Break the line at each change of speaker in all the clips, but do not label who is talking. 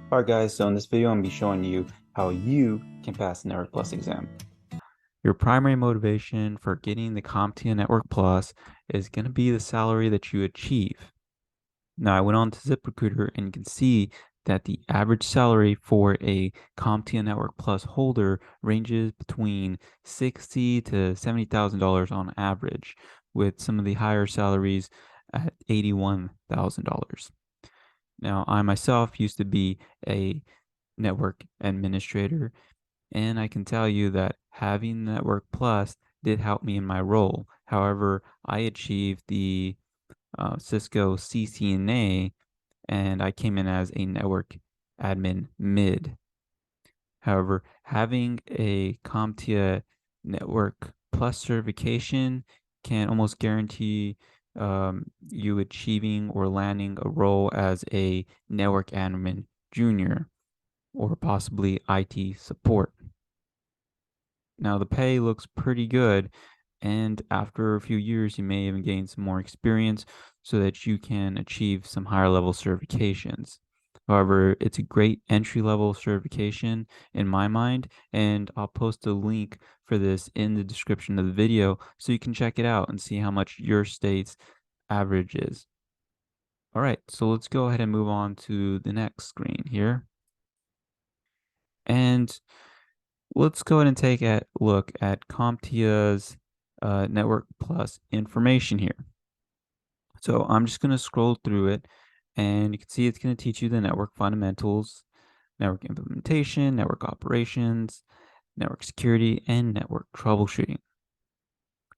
Alright guys, so in this video I'm going to be showing you how you can pass the Network Plus exam. Your primary motivation for getting the CompTIA Network Plus is going to be the salary that you achieve. Now I went on to ZipRecruiter and you can see that the average salary for a CompTIA Network Plus holder ranges between $60,000 to $70,000 on average, with some of the higher salaries at $81,000. Now I myself used to be a network administrator, and I can tell you that having Network Plus did help me in my role. However, I achieved the Cisco CCNA, and I came in as a network admin mid. However, having a CompTIA Network Plus certification can almost guarantee you achieving or landing a role as a network admin junior, or possibly IT support. Now, the pay looks pretty good, and after a few years, you may even gain some more experience so that you can achieve some higher level certifications. However, it's a great entry level certification in my mind, and I'll post a link for this in the description of the video so you can check it out and see how much your state's average is. All right, so let's go ahead and move on to the next screen here. And let's go ahead and take a look at CompTIA's Network Plus information here. So I'm just going to scroll through it, and you can see it's going to teach you the network fundamentals, network implementation, network operations, network security, and network troubleshooting.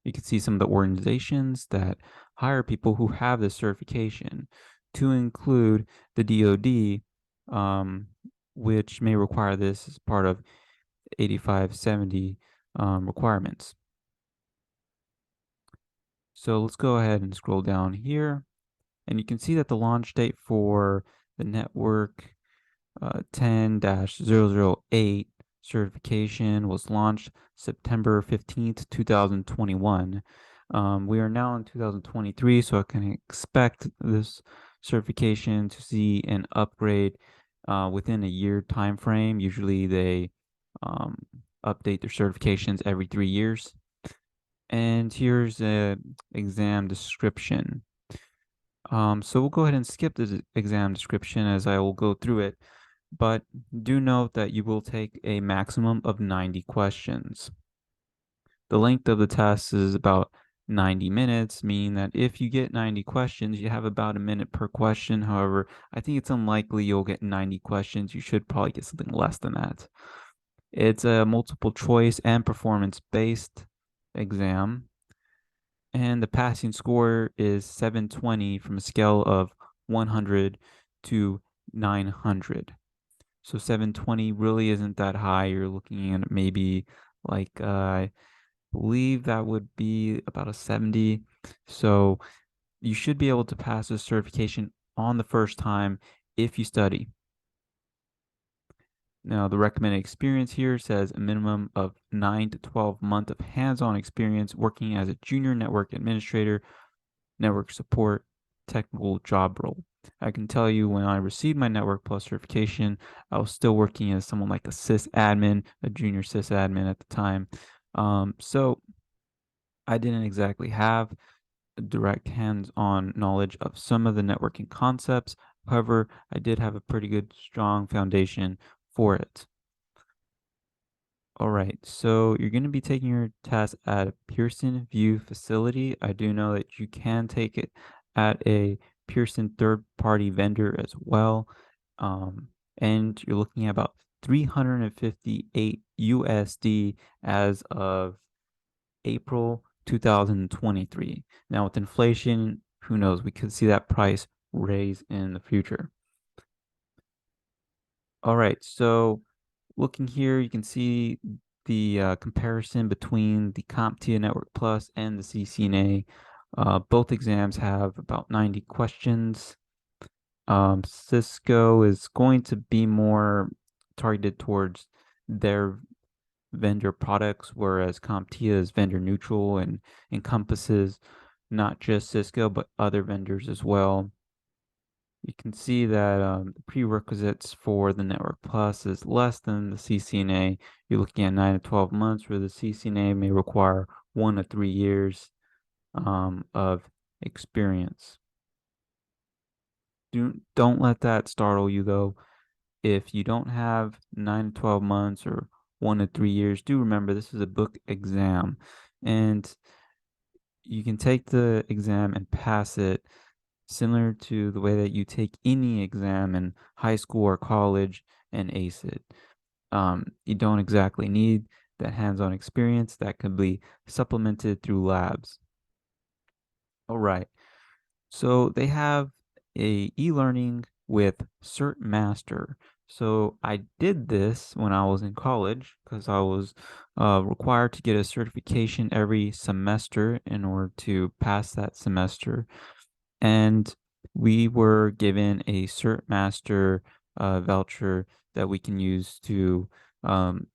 You can see some of the organizations that hire people who have this certification, to include the DoD, which may require this as part of 8570 requirements. So let's go ahead and scroll down here, and you can see that the launch date for the network 10-008 certification was launched September 15th, 2021. We are now in 2023, so I can expect this certification to see an upgrade within a year time frame. Usually they update their certifications every 3 years. And here's an exam description. So we'll go ahead and skip the exam description as I will go through it, but do note that you will take a maximum of 90 questions. The length of the test is about 90 minutes, meaning that if you get 90 questions, you have about a minute per question. However, I think it's unlikely you'll get 90 questions. You should probably get something less than that. It's a multiple choice and performance-based exam, and the passing score is 720 from a scale of 100 to 900. So 720 really isn't that high. You're looking at maybe like I believe that would be about a 70. So you should be able to pass this certification on the first time if you study. Now, the recommended experience here says a minimum of 9 to 12 months of hands-on experience working as a junior network administrator, network support, technical job role. I can tell you when I received my Network Plus certification, I was still working as someone like a sysadmin, a junior sysadmin at the time. So I didn't exactly have direct hands-on knowledge of some of the networking concepts. However, I did have a pretty good, strong foundation for it. All right, so you're going to be taking your test at a Pearson VUE facility. I do know that you can take it at a Pearson third-party vendor as well. And you're looking at about 358 USD as of April 2023. Now, with inflation, who knows? We could see that price raise in the future. All right, so looking here, you can see the comparison between the CompTIA Network Plus and the CCNA. Both exams have about 90 questions. Cisco is going to be more targeted towards their vendor products, whereas CompTIA is vendor neutral and encompasses not just Cisco, but other vendors as well. you can see that the prerequisites for the Network Plus is less than the CCNA. You're looking at 9 to 12 months, where the CCNA may require 1 to 3 years of experience. Don't let that startle you, though. If you don't have 9 to 12 months or 1 to 3 years, do remember this is a book exam, and you can take the exam and pass it similar to the way that you take any exam in high school or college and ace it. You don't exactly need that hands-on experience that can be supplemented through labs. All right. So they have a e-learning with Cert Master. So I did this when I was in college because I was required to get a certification every semester in order to pass that semester. And we were given a Cert Master voucher that we can use to um,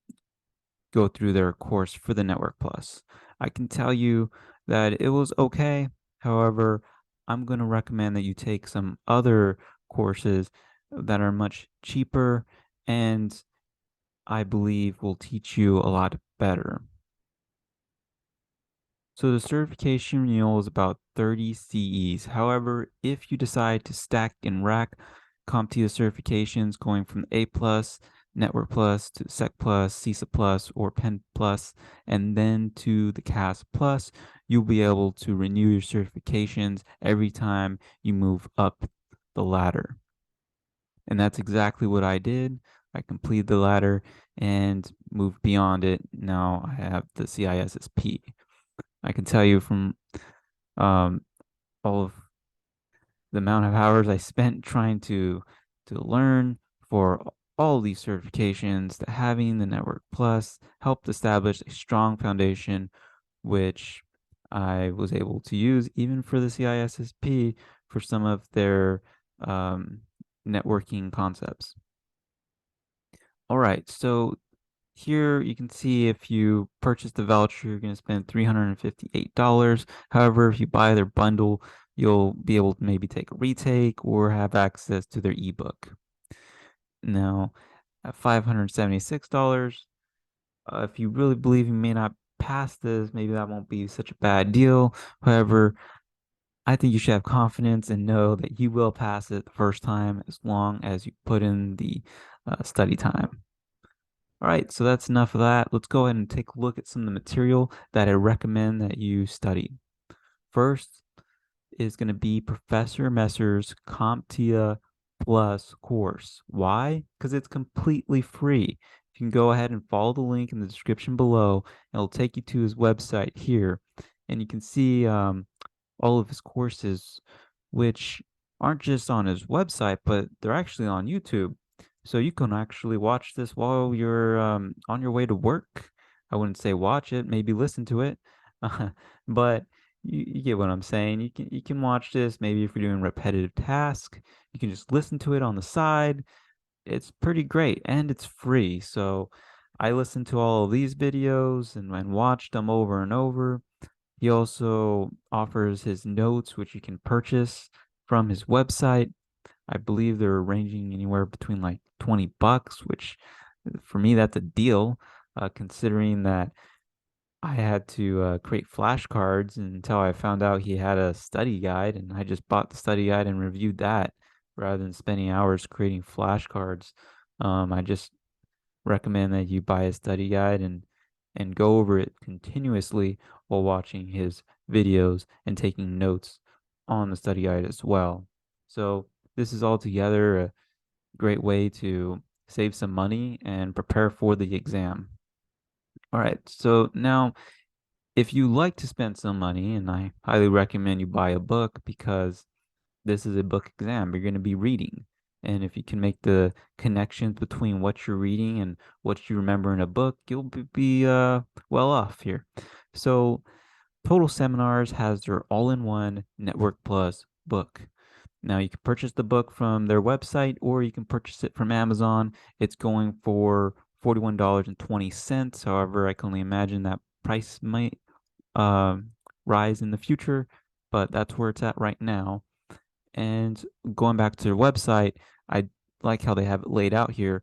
go through their course for the Network Plus. I can tell you that it was okay. However, I'm going to recommend that you take some other courses that are much cheaper and I believe will teach you a lot better. So the certification renewal is about 30 CEs. However, if you decide to stack and rack CompTIA certifications going from A plus, Network Plus to Sec Plus, CISA Plus, or Pen Plus, and then to the CAS Plus, you'll be able to renew your certifications every time you move up the ladder. And that's exactly what I did. I completed the ladder and moved beyond it. Now I have the CISSP. I can tell you from um, all of the amount of hours I spent trying to learn for all these certifications, that having the Network Plus helped establish a strong foundation, which I was able to use even for the CISSP for some of their networking concepts. All right, so here you can see if you purchase the voucher, you're going to spend $358. However, if you buy their bundle, you'll be able to maybe take a retake or have access to their ebook. Now, at $576, if you really believe you may not pass this, maybe that won't be such a bad deal. However, I think you should have confidence and know that you will pass it the first time as long as you put in the study time. All right, so that's enough of that. Let's go ahead and take a look at some of the material that I recommend that you study. First is going to be Professor Messer's CompTIA Plus course. Why? Because it's completely free. You can go ahead and follow the link in the description below. It'll take you to his website here, and you can see all of his courses, which aren't just on his website, but they're actually on YouTube. So you can actually watch this while you're on your way to work. I wouldn't say watch it, maybe listen to it, but you get what I'm saying. You can watch this maybe if you're doing repetitive tasks. You can just listen to it on the side. It's pretty great and it's free. So I listened to all of these videos and watched them over and over. He also offers his notes, which you can purchase from his website. I believe they're ranging anywhere between like $20, which for me, that's a deal, considering that I had to create flashcards until I found out he had a study guide, and I just bought the study guide and reviewed that rather than spending hours creating flashcards. I just recommend that you buy a study guide and go over it continuously while watching his videos and taking notes on the study guide as well. So this is altogether a great way to save some money and prepare for the exam. All right, so now if you like to spend some money, and I highly recommend you buy a book because this is a book exam. You're going to be reading. And if you can make the connections between what you're reading and what you remember in a book, you'll be well off here. So, Total Seminars has their all-in-one Network Plus book. Now, you can purchase the book from their website or you can purchase it from Amazon. It's going for $41.20. However, I can only imagine that price might rise in the future, but that's where it's at right now. And going back to their website, I like how they have it laid out here.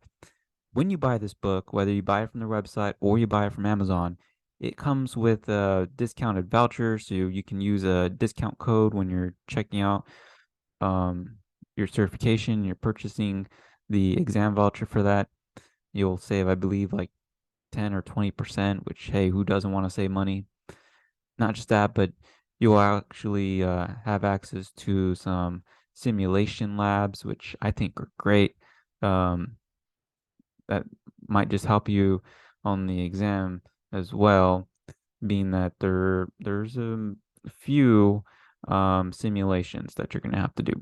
When you buy this book, whether you buy it from their website or you buy it from Amazon, it comes with a discounted voucher, so you can use a discount code when you're checking out your certification. You're purchasing the exam voucher for that. You'll save, I believe, like 10 or 20%, which, hey, who doesn't want to save money? Not just that, but you'll actually have access to some simulation labs, which I think are great. Um, that might just help you on the exam as well, being that there's a few simulations that you're going to have to do.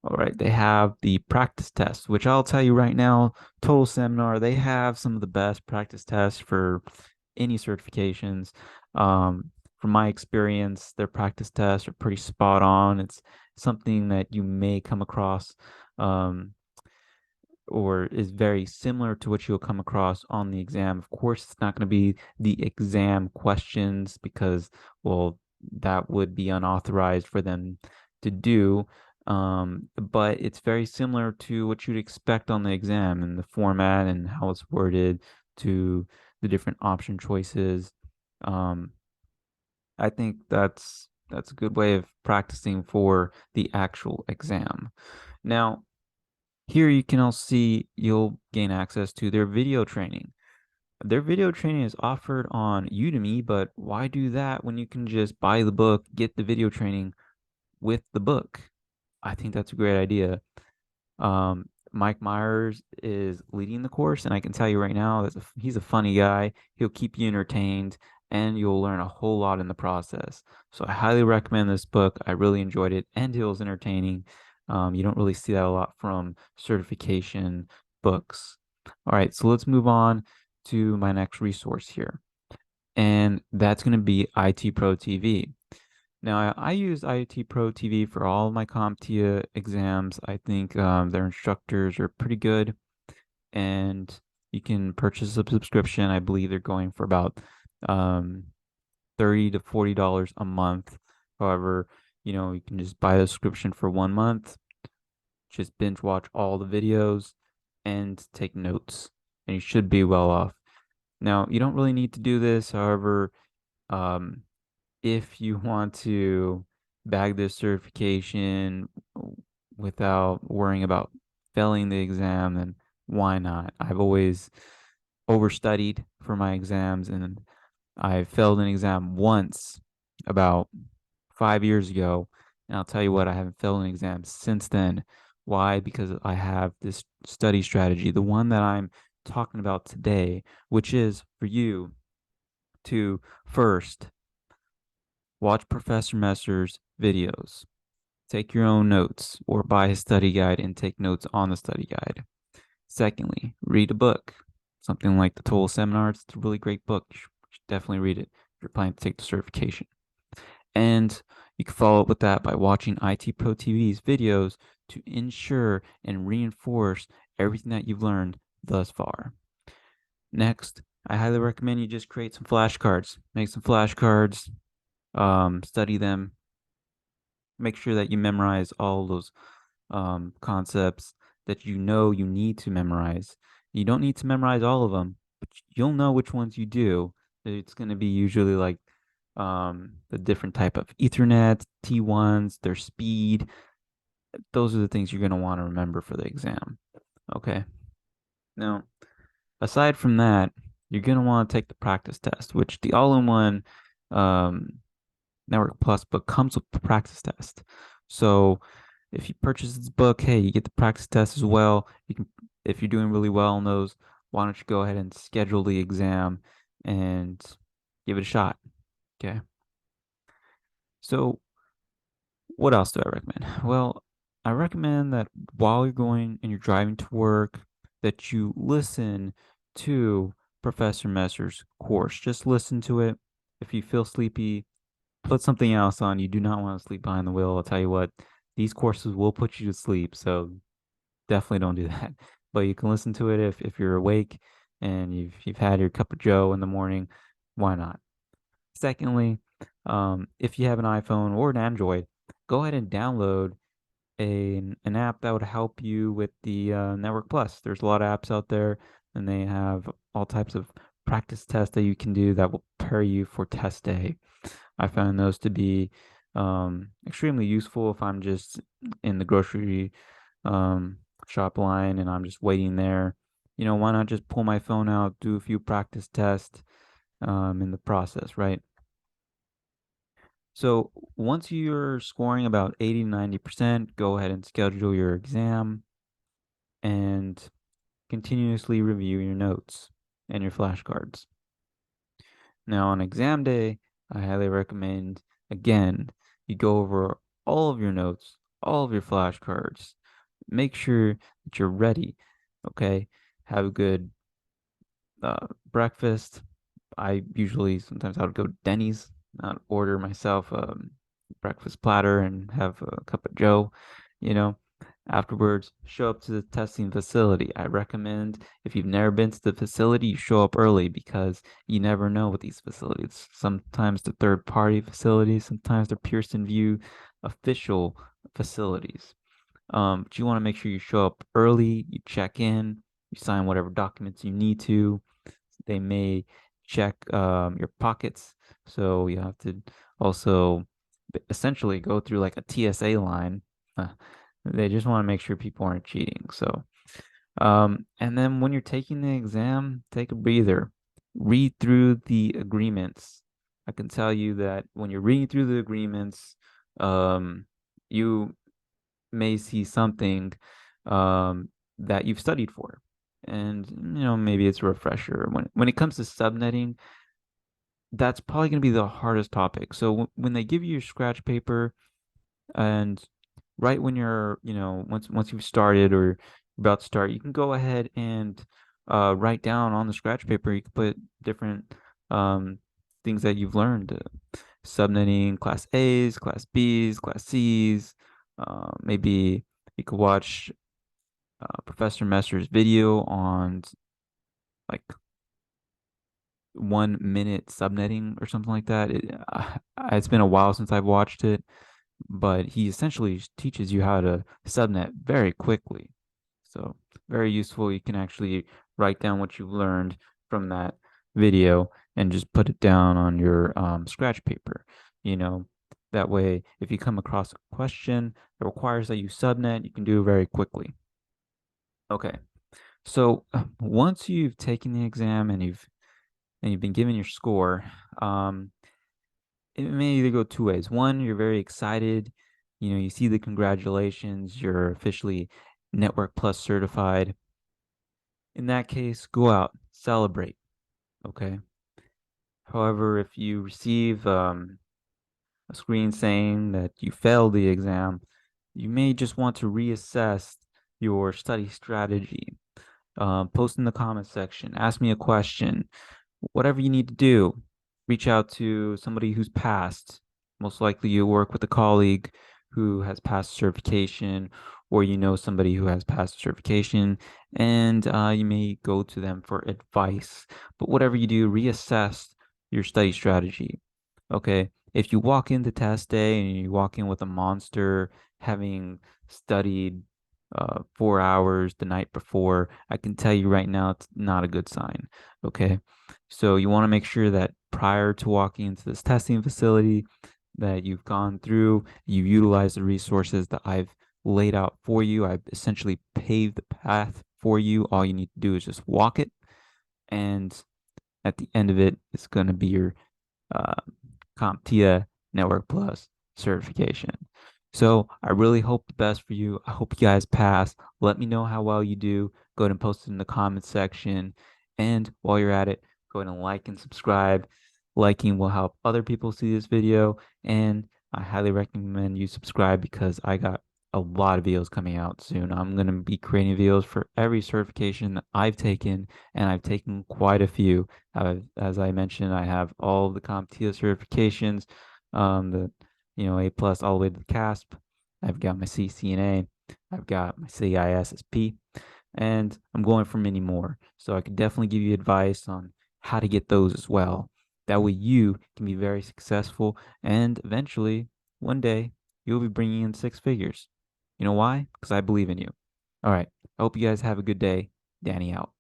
All right, they have the practice test, which I'll tell you right now, Total Seminar, they have some of the best practice tests for any certifications. From my experience, their practice tests are pretty spot on. It's something that you may come across um, or is very similar to what you'll come across on the exam. Of course, it's not going to be the exam questions because, well, that would be unauthorized for them to do. But it's very similar to what you'd expect on the exam and the format and how it's worded to the different option choices. Um, I think that's a good way of practicing for the actual exam. Now, here you can also see you'll gain access to their video training. Their video training is offered on Udemy, but why do that when you can just buy the book, get the video training with the book? I think that's a great idea. Mike Myers is leading the course, and I can tell you right now that he's a funny guy. He'll keep you entertained, and you'll learn a whole lot in the process. So I highly recommend this book. I really enjoyed it, and it was entertaining. You don't really see that a lot from certification books. All right, so let's move on to my next resource here, and that's going to be ITPROTV. Now, I use ITPROTV for all of my CompTIA exams. I think their instructors are pretty good, and you can purchase a subscription. I believe they're going for about $30 to $40 a month. However, you can just buy the subscription for 1 month, just binge watch all the videos, and take notes, and you should be well off. Now, you don't really need to do this. However, um, if you want to bag this certification without worrying about failing the exam, then why not? I've always overstudied for my exams, and I failed an exam once about 5 years ago. And I'll tell you what, I haven't failed an exam since then. Why? Because I have this study strategy, the one that I'm talking about today, which is for you to first watch Professor Messer's videos. Take your own notes or buy his study guide and take notes on the study guide. Secondly, read a book. Something like the Total Seminar. It's a really great book. You should definitely read it if you're planning to take the certification. And you can follow up with that by watching ITPROTV's videos to ensure and reinforce everything that you've learned thus far. Next, I highly recommend you just create some flashcards. Make some flashcards, study them, make sure that you memorize all those concepts that you know you need to memorize. You don't need to memorize all of them, but you'll know which ones you do. It's going to be usually like the different type of Ethernet, T1s, their speed. Those are the things you're going to want to remember for the exam. Okay. Now, aside from that, you're going to want to take the practice test, which the all-in-one Network Plus book comes with the practice test. So if you purchase this book, hey, you get the practice test as well. You can, if you're doing really well on those, why don't you go ahead and schedule the exam and give it a shot? Okay. So what else do I recommend? Well, I recommend that while you're going and you're driving to work, that you listen to Professor Messer's course. Just listen to it. If you feel sleepy, put something else on. You do not want to sleep behind the wheel. I'll tell you what, these courses will put you to sleep, so definitely don't do that. But you can listen to it if you're awake and you've had your cup of joe in the morning. Why not? Secondly, if you have an iPhone or an Android, go ahead and download an app that would help you with the Network Plus. There's a lot of apps out there, and they have all types of practice tests that you can do that will prepare you for test day. I found those to be extremely useful if I'm just in the grocery um, shop line and I'm just waiting there. Why not just pull my phone out, do a few practice tests in the process, right? So once you're scoring about 80 to 90%, go ahead and schedule your exam and continuously review your notes and your flashcards. Now, on exam day, I highly recommend, again, you go over all of your notes, all of your flashcards. Make sure that you're ready, okay? Have a good breakfast. I usually sometimes I would go to Denny's, not order myself a breakfast platter and have a cup of Joe, you know. Afterwards, show up to the testing facility. I recommend if you've never been to the facility, you show up early because you never know with these facilities. Sometimes they're third-party facilities, sometimes they're Pearson VUE official facilities. But you want to make sure you show up early, you check in, you sign whatever documents you need to. They may check your pockets, so you have to also essentially go through like a TSA line. Uh, they just want to make sure people aren't cheating. So, and then when you're taking the exam, take a breather, read through the agreements. I can tell you that when you're reading through the agreements, you may see something that you've studied for. And maybe it's a refresher. When it comes to subnetting, that's probably going to be the hardest topic. So when they give you your scratch paper and right when you're, once you've started or you're about to start, you can go ahead and write down on the scratch paper. You can put different things that you've learned, subnetting class A's, class B's, class C's. Maybe you could watch Professor Messer's video on like 1 minute subnetting or something like that. It's been a while since I've watched it, but he essentially teaches you how to subnet very quickly. So very useful. You can actually write down what you've learned from that video and just put it down on your scratch paper. You know, that way, if you come across a question that requires that you subnet, you can do it very quickly. Okay, so once you've taken the exam and you've been given your score, it may either go two ways. One, you're very excited. You see the congratulations. You're officially Network Plus certified. In that case, go out, celebrate. Okay. However, if you receive a screen saying that you failed the exam, you may just want to reassess your study strategy. Post in the comment section, ask me a question, whatever you need to do. Reach out to somebody who's passed. Most likely you'll work with a colleague who has passed certification, or somebody who has passed certification, and you may go to them for advice. But whatever you do, reassess your study strategy. Okay, if you walk into test day and you walk in with a monster, having studied 4 hours the night before, I can tell you right now it's not a good sign. Okay, so you want to make sure that prior to walking into this testing facility, that you've gone through, you've utilized the resources that I've laid out for you. I've essentially paved the path for you. All you need to do is just walk it, and at the end of it, it's going to be your uh, CompTIA Network Plus certification. So I really hope the best for you. I hope you guys pass. Let me know how well you do. Go ahead and post it in the comment section. And while you're at it, go ahead and like and subscribe. Liking will help other people see this video. And I highly recommend you subscribe because I got a lot of videos coming out soon. I'm going to be creating videos for every certification that I've taken, and I've taken quite a few. As I mentioned, I have all the CompTIA certifications, the A plus all the way to the CASP. I've got my CCNA. I've got my CISSP, and I'm going for many more. So I could definitely give you advice on how to get those as well. That way you can be very successful, and eventually, one day, you'll be bringing in six figures. You know why? Because I believe in you. All right. I hope you guys have a good day. Danny out.